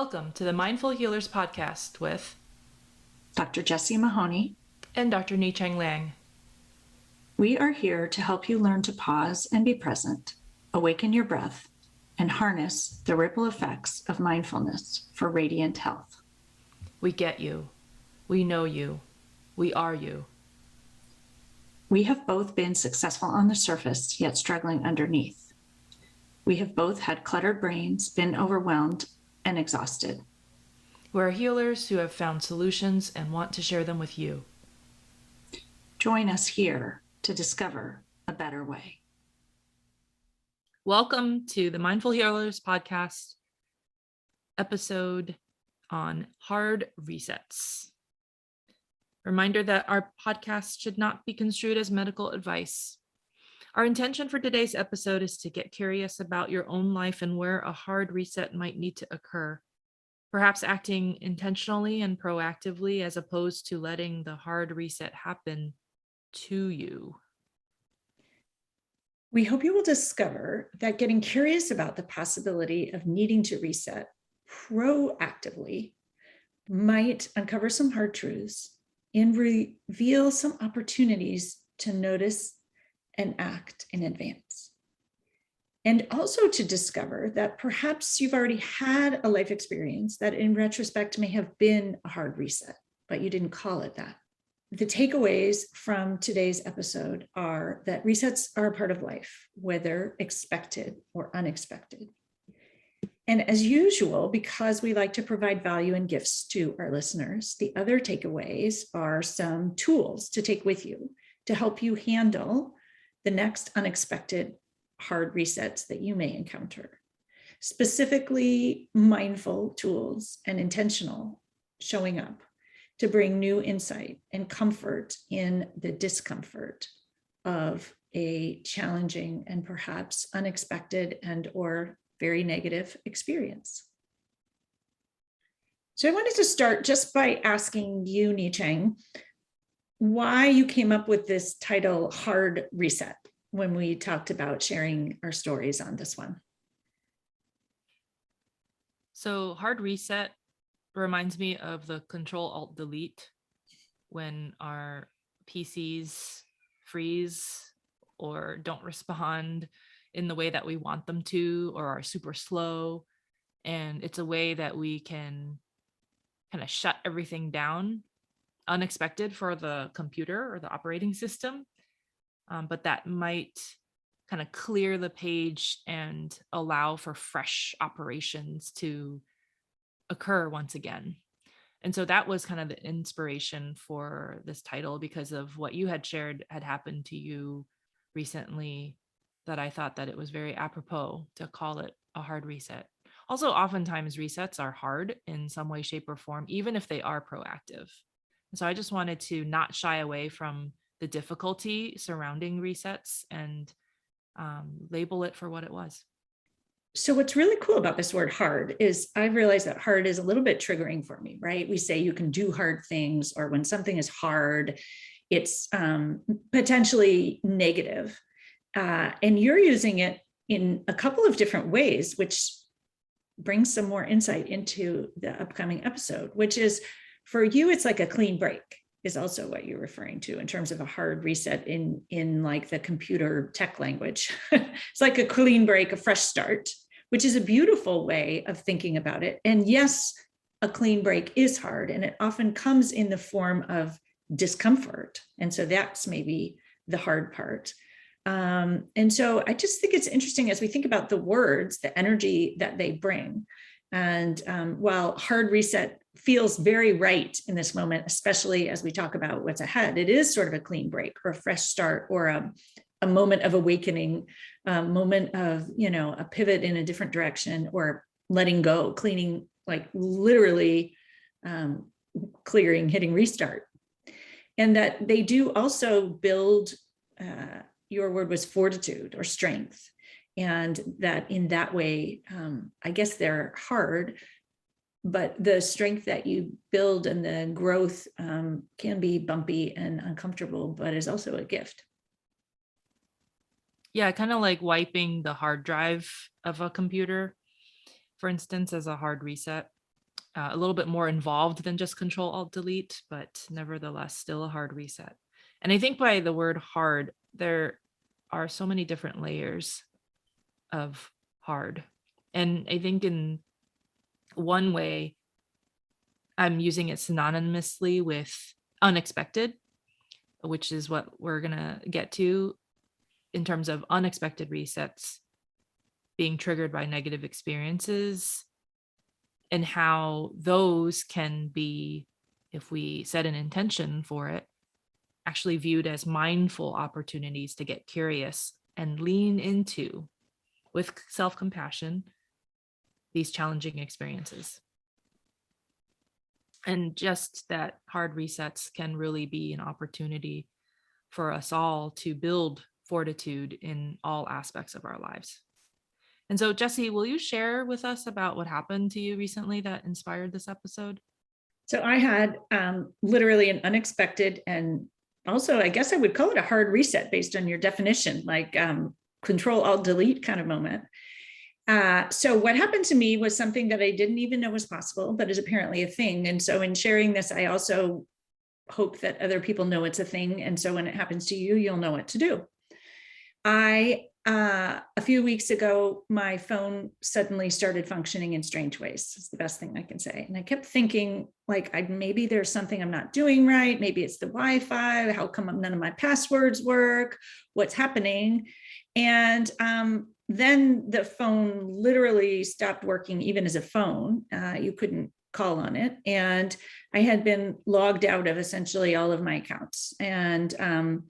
Welcome to the Mindful Healers podcast with Dr. Jessie Mahoney and Dr. Ni-Cheng Liang. We are here to help you learn to pause and be present, awaken your breath, and harness the ripple effects of mindfulness for radiant health. We get you. We know you. We are you. We have both been successful on the surface, yet struggling underneath. We have both had cluttered brains, been overwhelmed, and exhausted. We're healers who have found solutions and want to share them with you. Join us here to discover a better way. Welcome to the Mindful Healers podcast episode on hard resets. Reminder that our podcast should not be construed as medical advice. Our intention for today's episode is to get curious about your own life and where a hard reset might need to occur, perhaps acting intentionally and proactively as opposed to letting the hard reset happen to you. We hope you will discover that getting curious about the possibility of needing to reset proactively might uncover some hard truths and reveal some opportunities to notice and act in advance. And also to discover that perhaps you've already had a life experience that in retrospect may have been a hard reset, but you didn't call it that. The takeaways from today's episode are that resets are a part of life, whether expected or unexpected. And as usual, because we like to provide value and gifts to our listeners, the other takeaways are some tools to take with you to help you handle the next unexpected hard resets that you may encounter. Specifically, mindful tools and intentional showing up to bring new insight and comfort in the discomfort of a challenging and perhaps unexpected and or very negative experience. So I wanted to start just by asking you, Ni-Cheng, why you came up with this title, Hard Reset, when we talked about sharing our stories on this one. So hard reset reminds me of the Control-Alt-Delete when our PCs freeze or don't respond in the way that we want them to, or are super slow. And it's a way that we can kind of shut everything down, unexpected for the computer or the operating system. But that might kind of clear the page and allow for fresh operations to occur once again. And so that was kind of the inspiration for this title, because of what you had shared had happened to you recently, that I thought that it was very apropos to call it a hard reset. Also, oftentimes resets are hard in some way, shape, or form, even if they are proactive. So I just wanted to not shy away from the difficulty surrounding resets and label it for what it was. So what's really cool about this word hard is I realized that hard is a little bit triggering for me, right? We say you can do hard things, or when something is hard, it's potentially negative. And you're using it in a couple of different ways, which brings some more insight into the upcoming episode, which is, for you, it's like a clean break is also what you're referring to in terms of a hard reset in like the computer tech language. It's like a clean break, a fresh start, which is a beautiful way of thinking about it. And yes, a clean break is hard, and it often comes in the form of discomfort. And so that's maybe the hard part. And so I just think it's interesting as we think about the words, the energy that they bring. And while hard reset feels very right in this moment, especially as we talk about what's ahead, it is sort of a clean break or a fresh start, or a moment of awakening, moment of, a pivot in a different direction, or letting go, cleaning, like literally clearing, hitting restart. And that they do also build, your word was fortitude or strength. And that in that way, I guess they're hard, but the strength that you build and the growth can be bumpy and uncomfortable, but is also a gift. Yeah, kind of like wiping the hard drive of a computer, for instance, as a hard reset. a little bit more involved than just Control Alt Delete, but nevertheless still a hard reset. And I think by the word hard, there are so many different layers of hard. And I think in one way, I'm using it synonymously with unexpected, which is what we're going to get to in terms of unexpected resets being triggered by negative experiences, and how those can be, if we set an intention for it, actually viewed as mindful opportunities to get curious and lean into, with self-compassion, these challenging experiences. And just that hard resets can really be an opportunity for us all to build fortitude in all aspects of our lives. And so, Jesse, will you share with us about what happened to you recently that inspired this episode? So I had literally an unexpected, and also I guess I would call it a hard reset based on your definition, like Control Alt Delete kind of moment. So what happened to me was something that I didn't even know was possible, but is apparently a thing. And so in sharing this, I also hope that other people know it's a thing. And so when it happens to you, you'll know what to do. A few weeks ago, my phone suddenly started functioning in strange ways. It's the best thing I can say. And I kept thinking, like, maybe there's something I'm not doing right. Maybe it's the Wi-Fi. How come none of my passwords work? What's happening? And then the phone literally stopped working, even as a phone. You couldn't call on it. And I had been logged out of essentially all of my accounts. And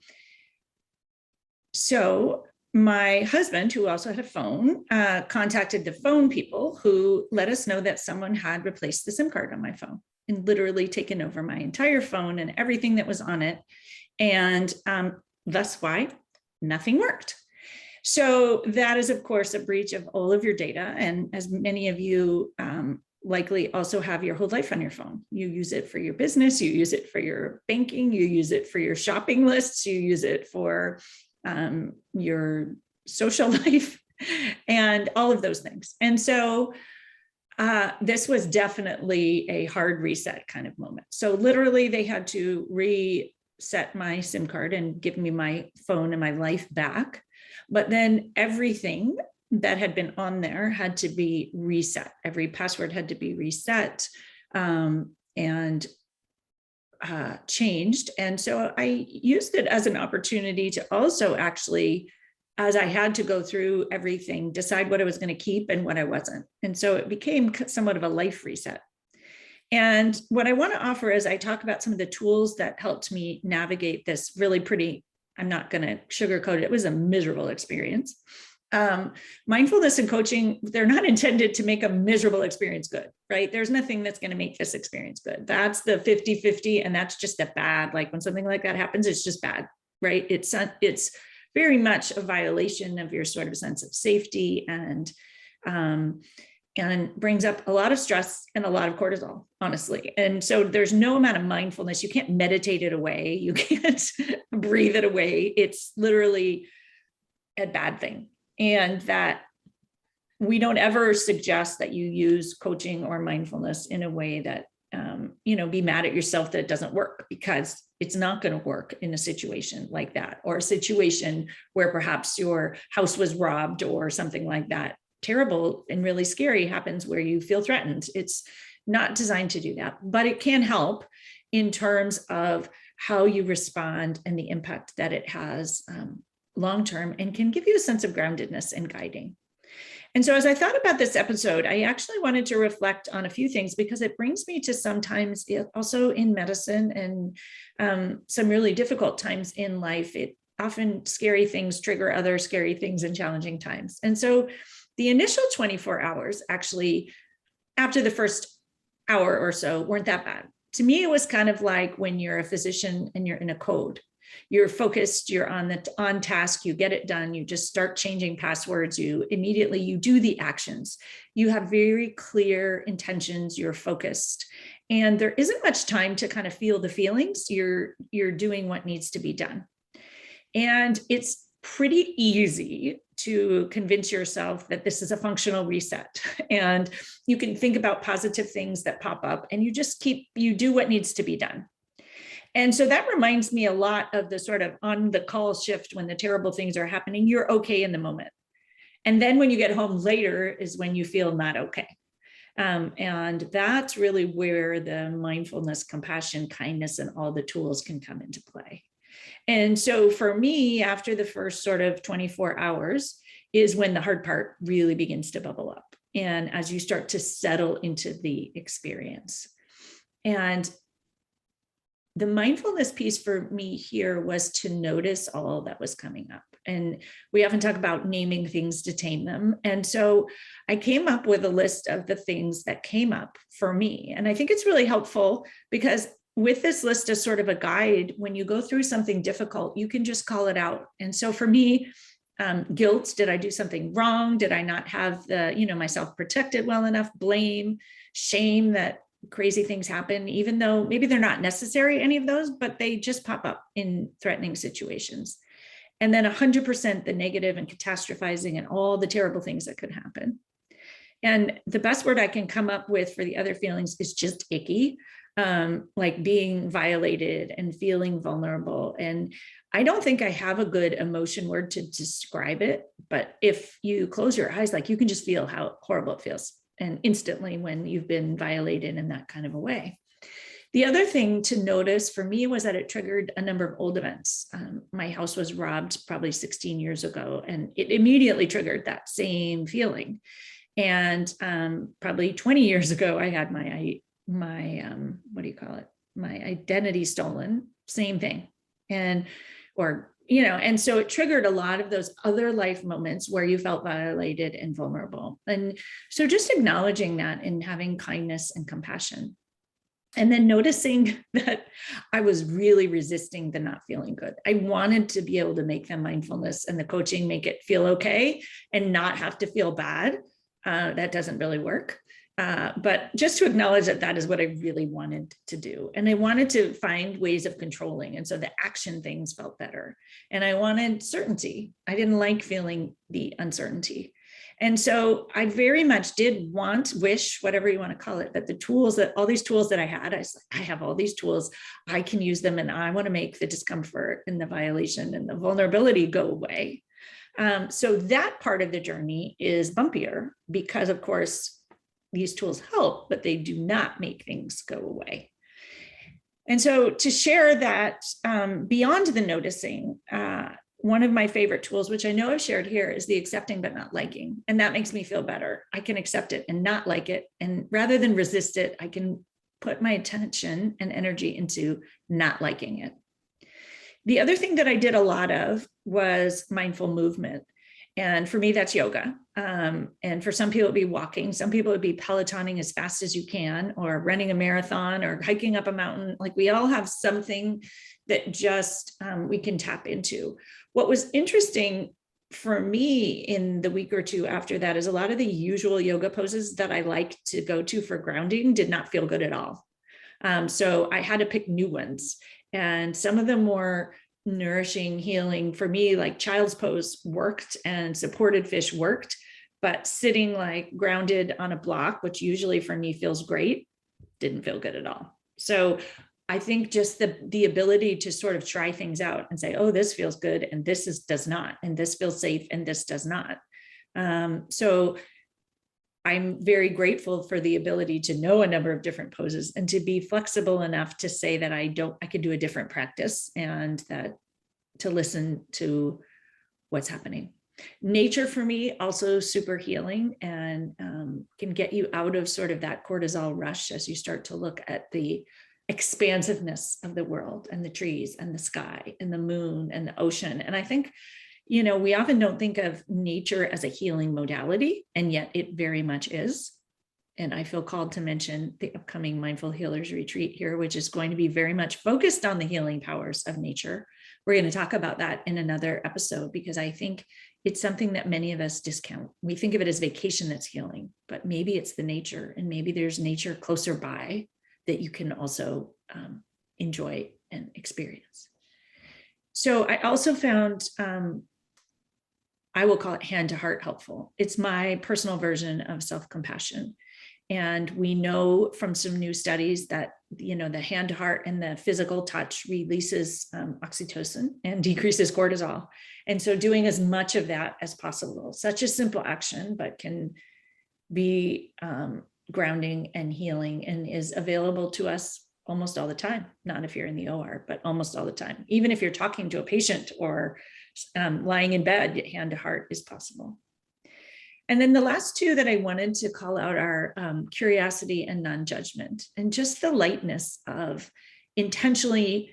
so my husband, who also had a phone, contacted the phone people, who let us know that someone had replaced the SIM card on my phone and literally taken over my entire phone and everything that was on it. And thus why nothing worked. So that is, of course, a breach of all of your data. And as many of you likely also have your whole life on your phone. You use it for your business, you use it for your banking, you use it for your shopping lists, you use it for your social life, and all of those things. And so this was definitely a hard reset kind of moment. So literally they had to reset my SIM card and give me my phone and my life back. But then everything that had been on there had to be reset. Every password had to be reset and changed. And so I used it as an opportunity to also actually, as I had to go through everything, decide what I was going to keep and what I wasn't. And so it became somewhat of a life reset. And what I want to offer is I talk about some of the tools that helped me navigate this really pretty, I'm not going to sugarcoat it, it was a miserable experience. Mindfulness and coaching, they're not intended to make a miserable experience good, right? There's nothing that's going to make this experience good. That's the 50-50, and that's just a bad, like when something like that happens, it's just bad, right? It's very much a violation of your sort of sense of safety, and brings up a lot of stress and a lot of cortisol, honestly. And so there's no amount of mindfulness. You can't meditate it away. You can't breathe it away. It's literally a bad thing. And that we don't ever suggest that you use coaching or mindfulness in a way that, be mad at yourself that it doesn't work, because it's not going to work in a situation like that, or a situation where perhaps your house was robbed or something like that. Terrible and really scary happens where you feel threatened. It's not designed to do that, but it can help in terms of how you respond and the impact that it has long-term, and can give you a sense of groundedness and guiding. And so as I thought about this episode, I actually wanted to reflect on a few things, because it brings me to sometimes also in medicine and some really difficult times in life. It often scary things trigger other scary things in challenging times. And so the initial 24 hours, actually, after the first hour or so, weren't that bad. To me, it was kind of like when you're a physician and you're in a code. You're focused, you're on task, you get it done, you just start changing passwords, you do the actions. You have very clear intentions, you're focused. And there isn't much time to kind of feel the feelings. You're doing what needs to be done. And it's pretty easy to convince yourself that this is a functional reset. And you can think about positive things that pop up, and you do what needs to be done. And so that reminds me a lot of the sort of on the call shift when the terrible things are happening, you're okay in the moment. And then when you get home later is when you feel not okay. And that's really where the mindfulness, compassion, kindness, and all the tools can come into play. And so for me, after the first sort of 24 hours is when the hard part really begins to bubble up. And as you start to settle into the experience. And the mindfulness piece for me here was to notice all that was coming up. And we often talk about naming things to tame them. And so I came up with a list of the things that came up for me. And I think it's really helpful because with this list as sort of a guide, when you go through something difficult, you can just call it out. And so for me, guilt, did I do something wrong? Did I not have myself protected well enough? Blame, shame that crazy things happen, even though maybe they're not necessary, any of those, but they just pop up in threatening situations. And then 100% the negative and catastrophizing and all the terrible things that could happen. And the best word I can come up with for the other feelings is just icky, like being violated and feeling vulnerable. And I don't think I have a good emotion word to describe it, but if you close your eyes, like you can just feel how horrible it feels. And instantly when you've been violated in that kind of a way. The other thing to notice for me was that it triggered a number of old events. My house was robbed probably 16 years ago, and it immediately triggered that same feeling. And probably 20 years ago, I had my identity stolen, same thing. And so it triggered a lot of those other life moments where you felt violated and vulnerable. And so just acknowledging that and having kindness and compassion. And then noticing that I was really resisting the not feeling good. I wanted to be able to make the mindfulness and the coaching make it feel okay and not have to feel bad. That doesn't really work. But just to acknowledge that that is what I really wanted to do. And I wanted to find ways of controlling. And so the action things felt better. And I wanted certainty. I didn't like feeling the uncertainty. And so I very much did wish, whatever you want to call it, that all these tools that I had, I have all these tools, I can use them, and I want to make the discomfort and the violation and the vulnerability go away. So that part of the journey is bumpier because, of course, these tools help, but they do not make things go away. And so to share that beyond the noticing, one of my favorite tools, which I know I've shared here, is the accepting but not liking. And that makes me feel better. I can accept it and not like it. And rather than resist it, I can put my attention and energy into not liking it. The other thing that I did a lot of was mindful movement. And for me, that's yoga. And for some people, it'd be walking. Some people would be Pelotoning as fast as you can, or running a marathon, or hiking up a mountain. Like we all have something that just we can tap into. What was interesting for me in the week or two after that is a lot of the usual yoga poses that I like to go to for grounding did not feel good at all. So I had to pick new ones. And some of them were nourishing, healing. For me, like child's pose worked and supported fish worked, but sitting like grounded on a block, which usually for me feels great, didn't feel good at all. So I think just the ability to sort of try things out and say, oh, this feels good, and this does not, and this feels safe, and this does not. So I'm very grateful for the ability to know a number of different poses and to be flexible enough to say that I could do a different practice, and that to listen to what's happening. Nature for me, also super healing, and can get you out of sort of that cortisol rush as you start to look at the expansiveness of the world and the trees and the sky and the moon and the ocean. And I think, we often don't think of nature as a healing modality, and yet it very much is. And I feel called to mention the upcoming Mindful Healers Retreat here, which is going to be very much focused on the healing powers of nature. We're going to talk about that in another episode, because I think it's something that many of us discount. We think of it as vacation that's healing, but maybe it's the nature, and maybe there's nature closer by that you can also enjoy and experience. So I also found I will call it hand to heart helpful. It's my personal version of self-compassion. And we know from some new studies that, the hand to heart and the physical touch releases oxytocin and decreases cortisol. And so doing as much of that as possible, such a simple action, but can be grounding and healing, and is available to us almost all the time. Not if you're in the OR, but almost all the time. Even if you're talking to a patient or lying in bed, hand to heart is possible. And then the last two that I wanted to call out are curiosity and non-judgment, and just the lightness of intentionally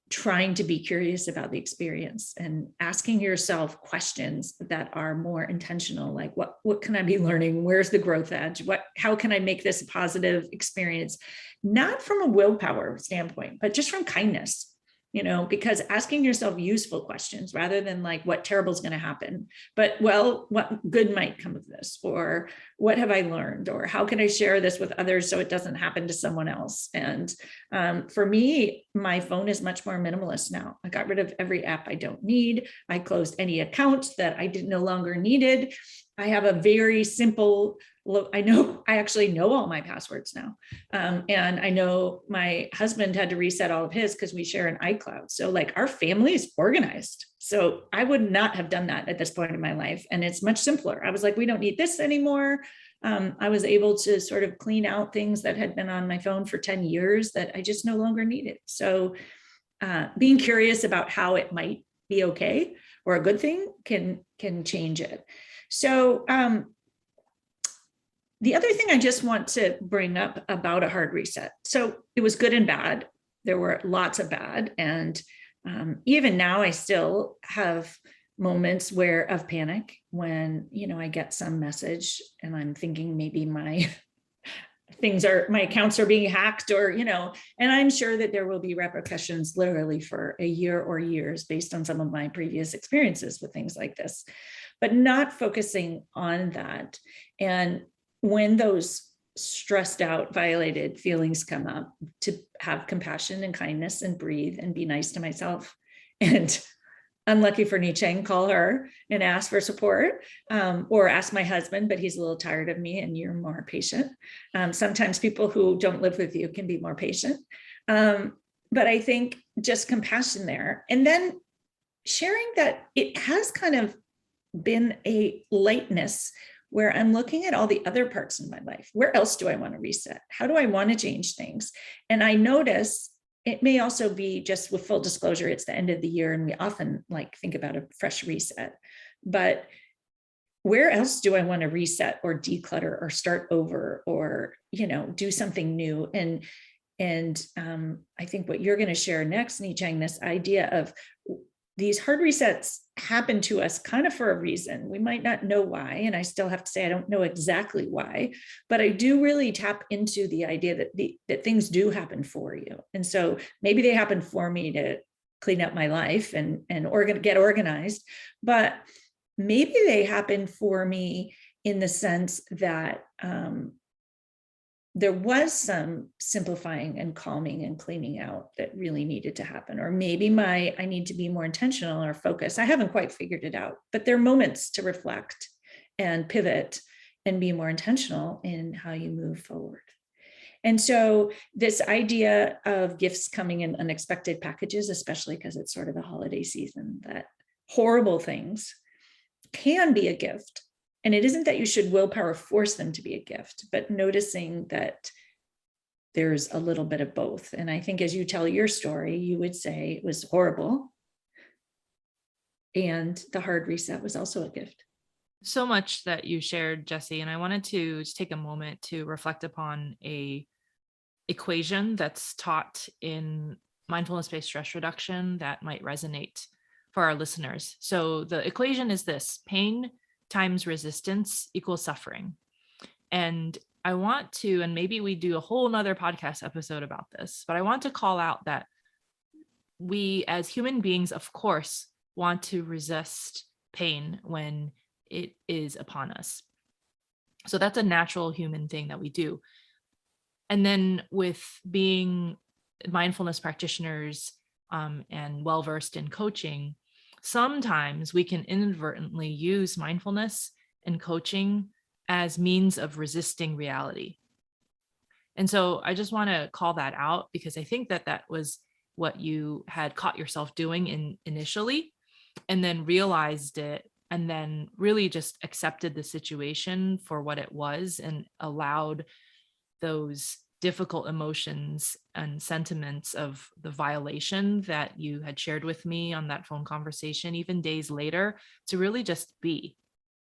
trying to be curious about the experience and asking yourself questions that are more intentional, like what can I be learning? Where's the growth edge? How can I make this a positive experience? Not from a willpower standpoint, but just from kindness. Because asking yourself useful questions rather than like what terrible is going to happen, but what good might come of this, or what have I learned, or how can I share this with others so it doesn't happen to someone else? And for me, my phone is much more minimalist now. I got rid of every app I don't need. I closed any account that I no longer needed. I have a very simple I actually know all my passwords now. And I know my husband had to reset all of his because we share an iCloud. So like our family is organized. So I would not have done that at this point in my life. And it's much simpler. I was like, we don't need this anymore. I was able to sort of clean out things that had been on my phone for 10 years that I just no longer needed. So being curious about how it might be okay or a good thing can change it. So the other thing I just want to bring up about a hard reset. So it was good and bad. There were lots of bad. And even now I still have moments of panic when, I get some message and I'm thinking maybe my accounts are being hacked, or, and I'm sure that there will be repercussions literally for a year or years based on some of my previous experiences with things like this, but not focusing on that. And when those stressed out, violated feelings come up, to have compassion and kindness and breathe and be nice to myself. And unlucky for Nicheng, call her and ask for support, or ask my husband, but he's a little tired of me and you're more patient. Sometimes people who don't live with you can be more patient. But I think just compassion there. And then sharing that it has kind of been a lightness where I'm looking at all the other parts in my life. Where else do I want to reset? How do I want to change things? And I notice it may also be, just with full disclosure, it's the end of the year and we often think about a fresh reset, but where else do I want to reset or declutter or start over or, do something new? And I think what you're going to share next, Nicheng, this idea of these hard resets happen to us kind of for a reason. We might not know why. And I still have to say, I don't know exactly why, but I do really tap into the idea that things do happen for you. And so maybe they happen for me to clean up my life and get organized, but maybe they happen for me in the sense that there was some simplifying and calming and cleaning out that really needed to happen. Or maybe I need to be more intentional or focused. I haven't quite figured it out, but there are moments to reflect and pivot and be more intentional in how you move forward. And so this idea of gifts coming in unexpected packages, especially because it's sort of the holiday season, that horrible things can be a gift. And it isn't that you should willpower force them to be a gift, but noticing that there's a little bit of both. And I think as you tell your story, you would say it was horrible. And the hard reset was also a gift. So much that you shared, Jessie. And I wanted to just take a moment to reflect upon a equation that's taught in mindfulness-based stress reduction that might resonate for our listeners. So the equation is this: pain times resistance equals suffering. And I want to, and maybe we do a whole nother podcast episode about this, but I want to call out that we as human beings, of course, want to resist pain when it is upon us. So that's a natural human thing that we do. And then with being mindfulness practitioners and well-versed in coaching, sometimes we can inadvertently use mindfulness and coaching as means of resisting reality. And so I just want to call that out, because I think that that was what you had caught yourself doing initially, and then realized it, and then really just accepted the situation for what it was and allowed those difficult emotions and sentiments of the violation that you had shared with me on that phone conversation, even days later, to really just be.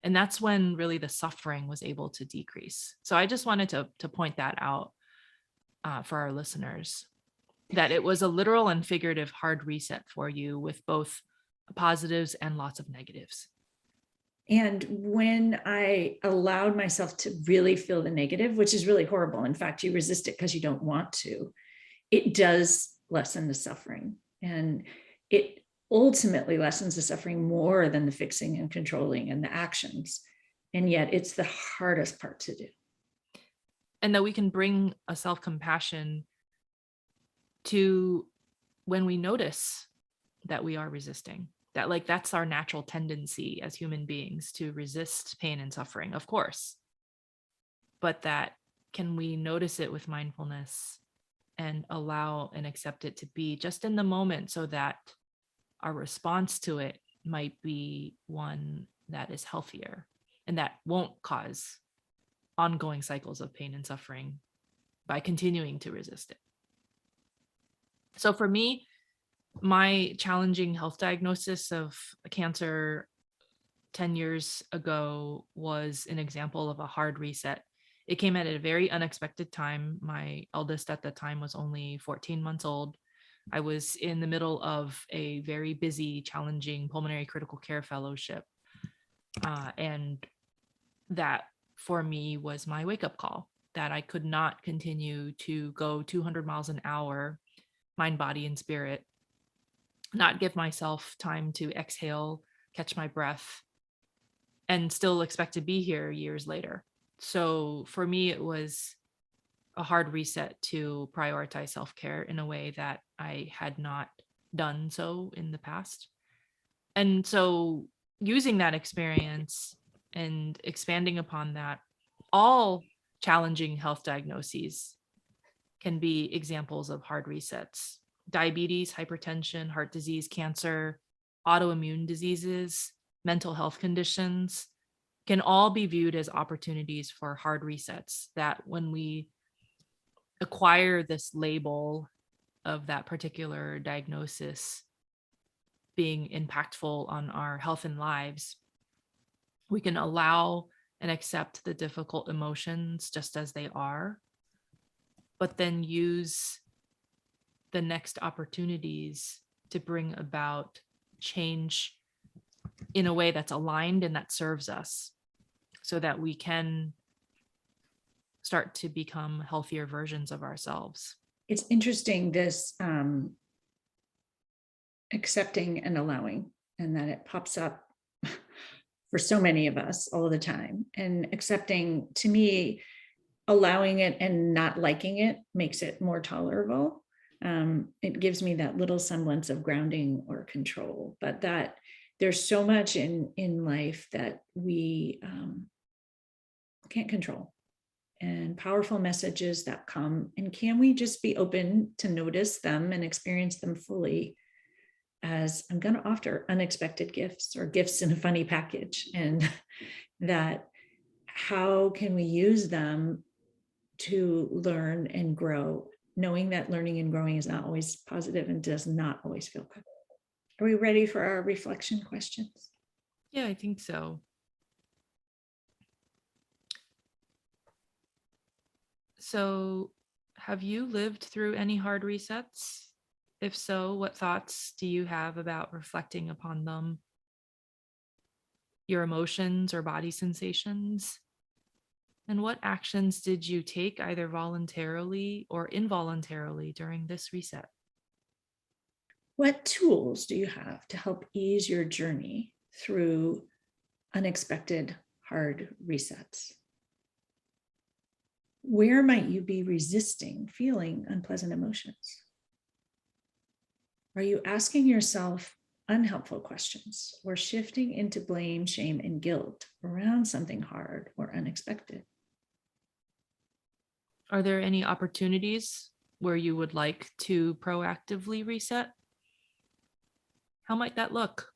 And that's when really the suffering was able to decrease. So I just wanted to point that out for our listeners, that it was a literal and figurative hard reset for you, with both positives and lots of negatives. And when I allowed myself to really feel the negative, which is really horrible, in fact, you resist it because you don't want to, it does lessen the suffering. And it ultimately lessens the suffering more than the fixing and controlling and the actions. And yet it's the hardest part to do. And that we can bring a self-compassion to when we notice that we are resisting, that like that's our natural tendency as human beings, to resist pain and suffering, of course. But that, can we notice it with mindfulness and allow and accept it to be just in the moment, so that our response to it might be one that is healthier and that won't cause ongoing cycles of pain and suffering by continuing to resist it. So for me, my challenging health diagnosis of cancer 10 years ago was an example of a hard reset. It came at a very unexpected time. My eldest at the time was only 14 months old. I was in the middle of a very busy, challenging pulmonary critical care fellowship. And that for me was my wake-up call, that I could not continue to go 200 miles an hour, mind, body, and spirit, not give myself time to exhale, catch my breath, and still expect to be here years later. So for me, it was a hard reset to prioritize self-care in a way that I had not done so in the past. And so using that experience and expanding upon that, all challenging health diagnoses can be examples of hard resets. Diabetes, hypertension, heart disease, cancer, autoimmune diseases, mental health conditions can all be viewed as opportunities for hard resets, that when we acquire this label of that particular diagnosis being impactful on our health and lives, we can allow and accept the difficult emotions just as they are, but then use the next opportunities to bring about change in a way that's aligned and that serves us, so that we can start to become healthier versions of ourselves. It's interesting, this accepting and allowing, and that it pops up for so many of us all the time. And accepting, to me, allowing it and not liking it makes it more tolerable. It gives me that little semblance of grounding or control, but that there's so much in life that we can't control, and powerful messages that come, and can we just be open to notice them and experience them fully, as I'm going to offer unexpected gifts, or gifts in a funny package, and that how can we use them to learn and grow, knowing that learning and growing is not always positive and does not always feel good. Are we ready for our reflection questions? Yeah, I think so. So, have you lived through any hard resets? If so, what thoughts do you have about reflecting upon them? Your emotions or body sensations? And what actions did you take, either voluntarily or involuntarily, during this reset? What tools do you have to help ease your journey through unexpected hard resets? Where might you be resisting feeling unpleasant emotions? Are you asking yourself unhelpful questions, or shifting into blame, shame, and guilt around something hard or unexpected. Are there any opportunities where you would like to proactively reset? How might that look?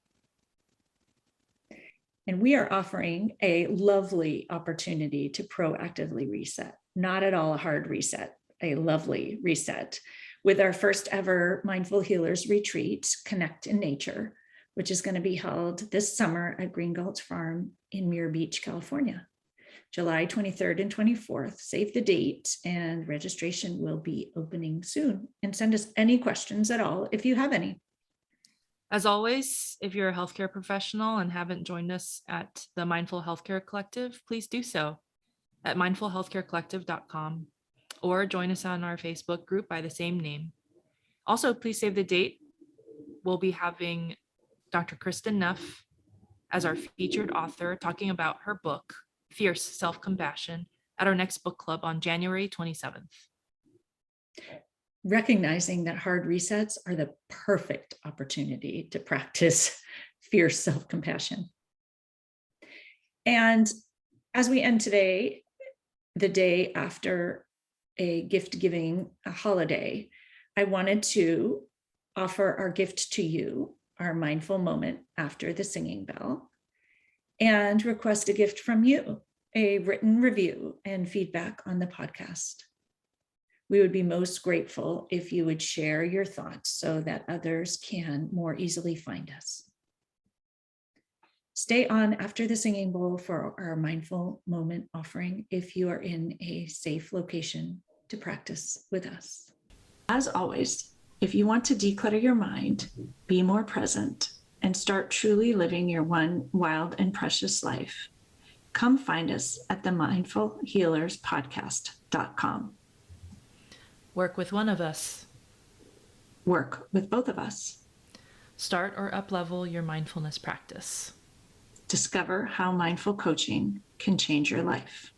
And we are offering a lovely opportunity to proactively reset, not at all a hard reset, a lovely reset, with our first ever Mindful Healers retreat, Connect in Nature, which is going to be held this summer at Green Gulch Farm in Muir Beach, California, July 23rd and 24th. Save the date, and registration will be opening soon. And send us any questions at all if you have any. As always, if you're a healthcare professional and haven't joined us at the Mindful Healthcare Collective, please do so at mindfulhealthcarecollective.com or join us on our Facebook group by the same name. Also, please save the date. We'll be having Dr. Kristen Neff as our featured author talking about her book, Fierce Self-Compassion, at our next book club on January 27th. Recognizing that hard resets are the perfect opportunity to practice fierce self-compassion. And as we end today, the day after a gift-giving holiday, I wanted to offer our gift to you, our mindful moment after the singing bell, and request a gift from you, a written review and feedback on the podcast. We would be most grateful if you would share your thoughts so that others can more easily find us. Stay on after the singing bowl for our mindful moment offering if you are in a safe location to practice with us. As always, if you want to declutter your mind, be more present, and start truly living your one wild and precious life, come find us at the mindfulhealerspodcast.com. Work with one of us. Work with both of us. Start or up-level your mindfulness practice. Discover how mindful coaching can change your life.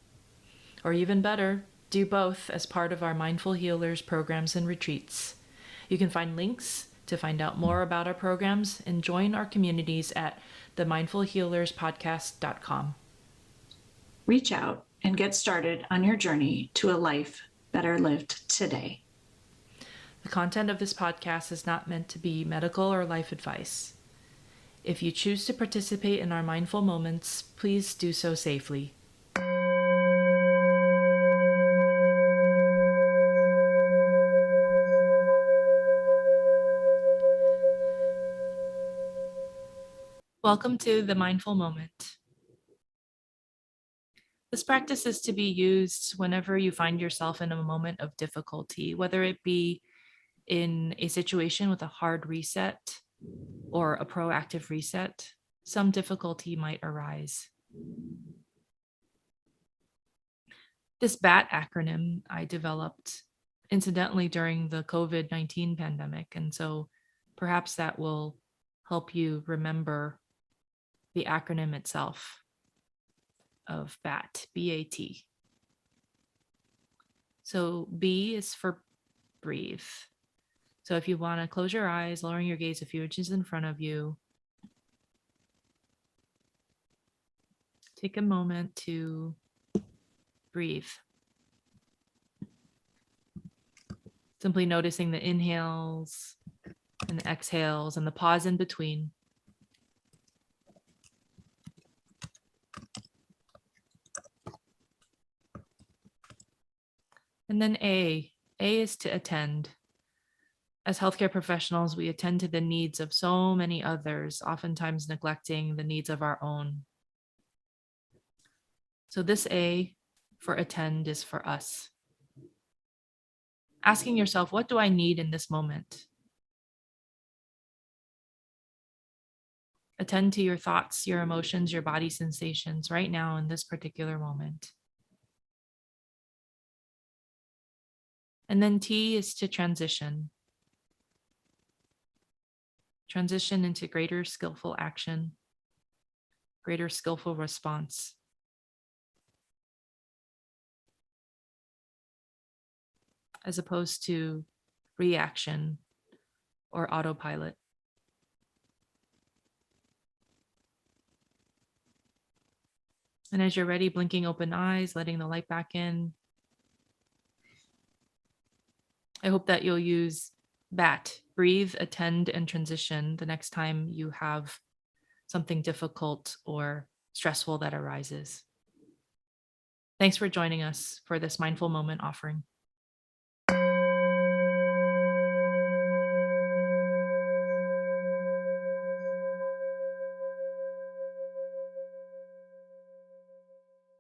Or even better, do both as part of our Mindful Healers programs and retreats. You can find links to find out more about our programs and join our communities at themindfulhealerspodcast.com. Reach out and get started on your journey to a life better lived today. The content of this podcast is not meant to be medical or life advice. If you choose to participate in our mindful moments, please do so safely. Welcome to the mindful moment. This practice is to be used whenever you find yourself in a moment of difficulty, whether it be in a situation with a hard reset or a proactive reset. Some difficulty might arise. This BAT acronym I developed incidentally during the COVID-19 pandemic, and so perhaps that will help you remember the acronym itself of BAT, B-A-T. So B is for breathe. So if you want to close your eyes, lowering your gaze a few inches in front of you, take a moment to breathe. Simply noticing the inhales and the exhales and the pause in between. And then A is to attend. As healthcare professionals, we attend to the needs of so many others, oftentimes neglecting the needs of our own. So this A for attend is for us. Asking yourself, what do I need in this moment? Attend to your thoughts, your emotions, your body sensations right now in this particular moment. And then T is to transition. Transition into greater skillful action, greater skillful response. As opposed to reaction or autopilot. And as you're ready, blinking open eyes, letting the light back in. I hope that you'll use BAT, breathe, attend, and transition the next time you have something difficult or stressful that arises. Thanks for joining us for this mindful moment offering.